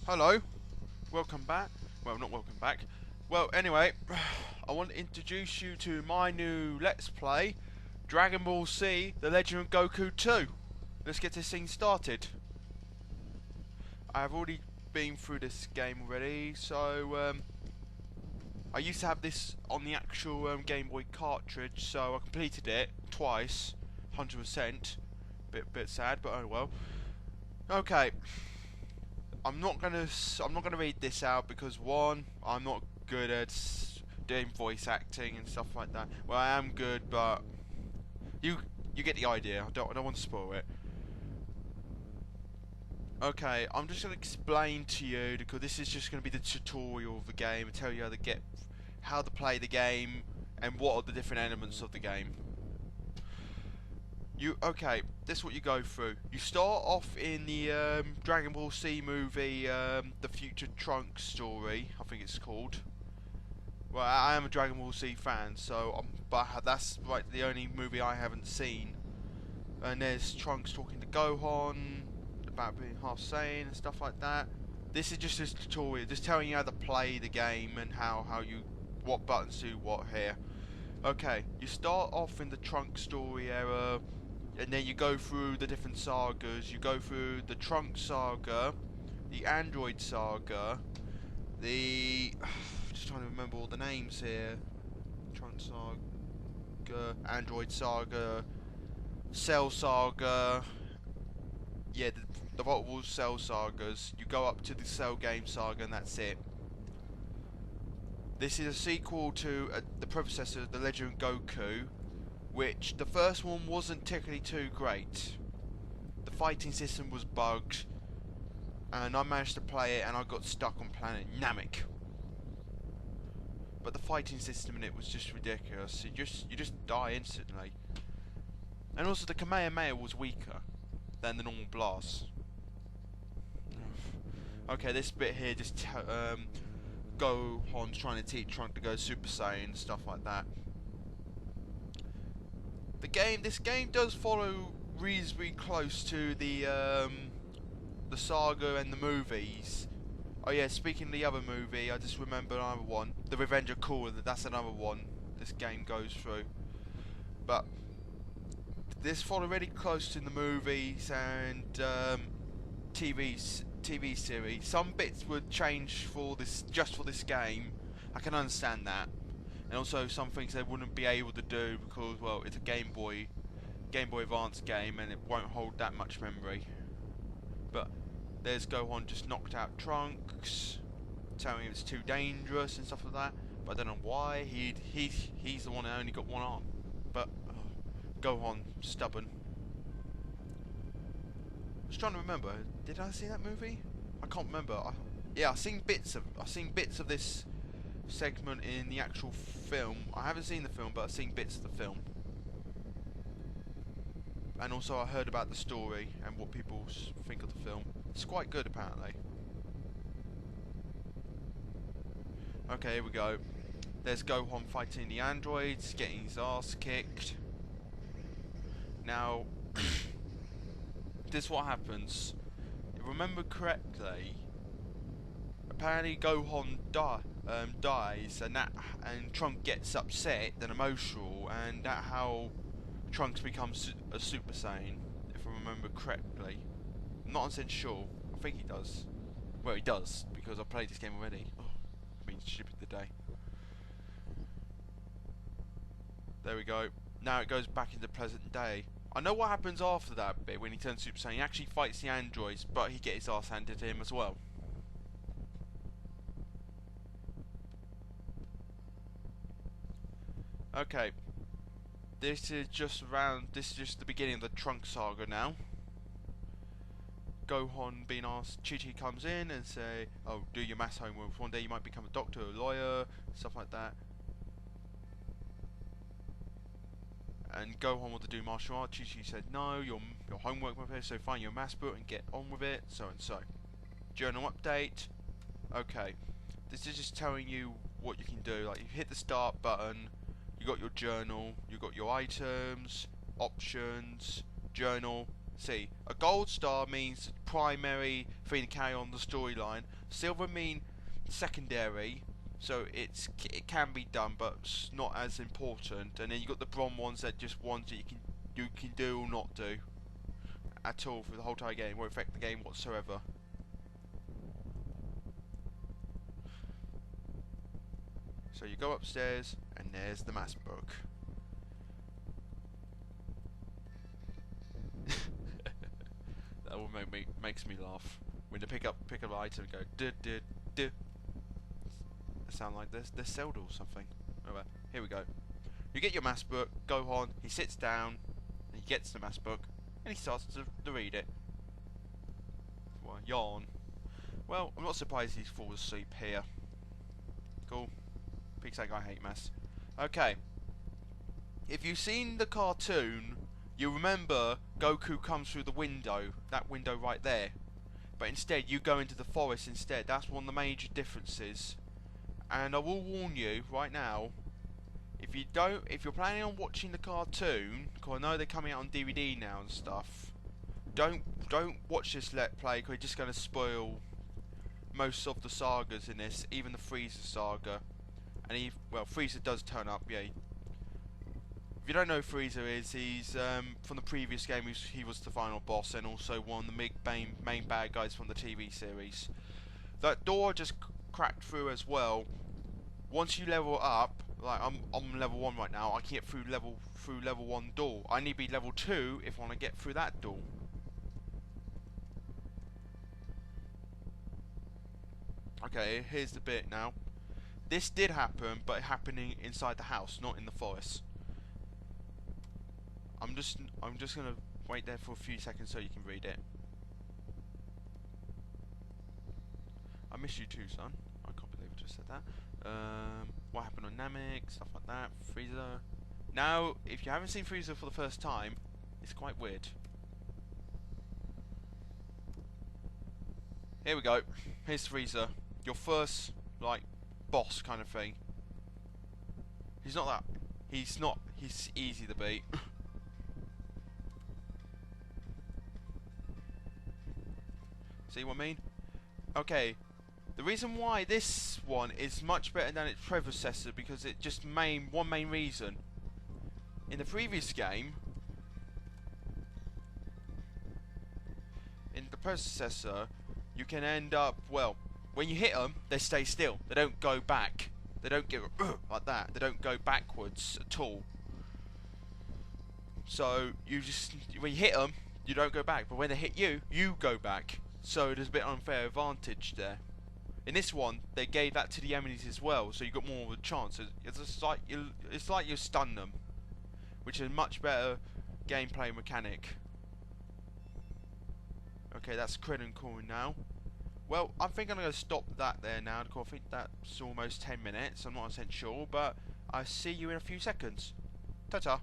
Hello, welcome back. Well, not welcome back. Well, anyway, I want to introduce you to my new Let's Play, Dragon Ball Z: The Legend of Goku 2. Let's get this thing started. I have already been through this game already, so I used to have this on the actual Game Boy cartridge, so I completed it twice, 100%. Bit sad, but oh well. Okay. I'm not gonna read this out because one, I'm not good at doing voice acting and stuff like that. Well, I am good, but you get the idea. I don't want to spoil it. Okay, I'm just gonna explain to you because this is just gonna be the tutorial of the game and tell you how to play the game and what are the different elements of the game. Okay, this is what you go through. You start off in the Dragon Ball Z movie, the Future Trunks story, I think it's called. Well, I am a Dragon Ball Z fan, so but that's right the only movie I haven't seen. And there's Trunks talking to Gohan about being half Saiyan and stuff like that. This is just a tutorial, just telling you how to play the game and what buttons do what here. Okay, you start off in the Trunks story era. And then you go through the different sagas. You go through the Trunks saga, the Android saga, just trying to remember all the names here. Trunks saga, Android saga, Cell saga. Yeah, the multiple Cell sagas. You go up to the Cell game saga, and that's it. This is a sequel to the predecessor, The Legend of Goku, which the first one wasn't technically too great. The fighting system was bugged, and I managed to play it and I got stuck on planet Namek. But the fighting system in it was just ridiculous. You just die instantly. And also the Kamehameha was weaker than the normal blast. Okay, this bit here just Gohan's trying to teach Trunks to go Super Saiyan and stuff like that. This game does follow reasonably close to the saga and the movies. Oh yeah, speaking of the other movie, I just remember another one, The Revenge of Cooler. That's another one this game goes through. But this followed really close to the movies and TV series. Some bits would change just for this game. I can understand that. And also some things they wouldn't be able to do because, well, it's a Game Boy Advance game and it won't hold that much memory. But there's Gohan just knocked out Trunks, telling him it's too dangerous and stuff like that. But I don't know why. He's the one that only got one arm. But Gohan, stubborn. I was trying to remember. Did I see that movie? I can't remember. Yeah, I've seen bits of this segment in the actual film. I haven't seen the film, but I've seen bits of the film. And also I heard about the story and what people think of the film. It's quite good apparently. Okay, here we go. There's Gohan fighting the androids, getting his ass kicked. Now, this is what happens. If I remember correctly, apparently Gohan dies, and Trunks gets upset and emotional, and that's how Trunks becomes a Super Saiyan, if I remember correctly. I'm not 100% sure. I think he does. Well, he does, because I played this game already. Oh, I've been stupid today. There we go. Now it goes back into present day. I know what happens after that bit when he turns Super Saiyan. He actually fights the androids, but he gets his ass handed to him as well. Okay, this is just the beginning of the Trunks saga now. Gohan being asked, Chi-Chi comes in and say, oh, do your maths homework. One day you might become a doctor or a lawyer, stuff like that. And Gohan wanted to do martial arts. Chi-Chi said, no, your homework, my friend, so find your maths book and get on with it, so and so. Journal update. Okay, this is just telling you what you can do. Like, you hit the start button, you got your journal, you got your items, options, journal, See, a gold star means primary thing to carry on the storyline. Silver mean secondary, so it can be done, but it's not as important. And then you got the bronze ones that just ones that you can do or not do at all for the whole entire game. Won't affect the game whatsoever. So you go upstairs, and there's the mass book. That will makes me laugh when they pick up an item and go duh duh duh. It sound like this. They're sold or something. Oh, here we go. You get your mass book. Gohan. He sits down. And he gets the mass book, and he starts to read it. Well, yawn. Well, I'm not surprised he's fallen asleep here. Cool. Peaks like I hate maths. Okay. If you've seen the cartoon, you remember Goku comes through the window. That window right there. But instead, you go into the forest instead. That's one of the major differences. And I will warn you right now, if you're planning on watching the cartoon, because I know they're coming out on DVD now and stuff, don't watch this Let's Play, because you're just going to spoil most of the sagas in this, even the Frieza saga. And Frieza does turn up, yeah. If you don't know who Frieza is, he's from the previous game. He was the final boss, and also one of the main bad guys from the TV series. That door just cracked through as well. Once you level up, like I'm level 1 right now, I can get through level 1 door. I need to be level 2 if I want to get through that door. Okay, here's the bit now. This did happen, but happening inside the house, not in the forest. I'm just gonna wait there for a few seconds so you can read it. I miss you too, son. I can't believe I just said that. What happened on Namek, stuff like that. Frieza. Now, if you haven't seen Frieza for the first time, it's quite weird. Here we go. Here's Frieza. Your first, like, boss kind of thing. He's easy to beat. See what I mean? Okay. The reason why this one is much better than its predecessor, because it just one main reason. In the previous game, in the predecessor, you can end up, well, when you hit them, they stay still. They don't go back. They don't get like that. They don't go backwards at all. So when you hit them, you don't go back. But when they hit you, you go back. So there's a bit unfair advantage there. In this one, they gave that to the enemies as well, so you got more of a chance. It's like you stun them, which is a much better gameplay mechanic. Okay, that's Krillin calling now. Well, I think I'm going to stop that there now, because I think that's almost 10 minutes. I'm not 100% sure, but I'll see you in a few seconds. Ta-ta.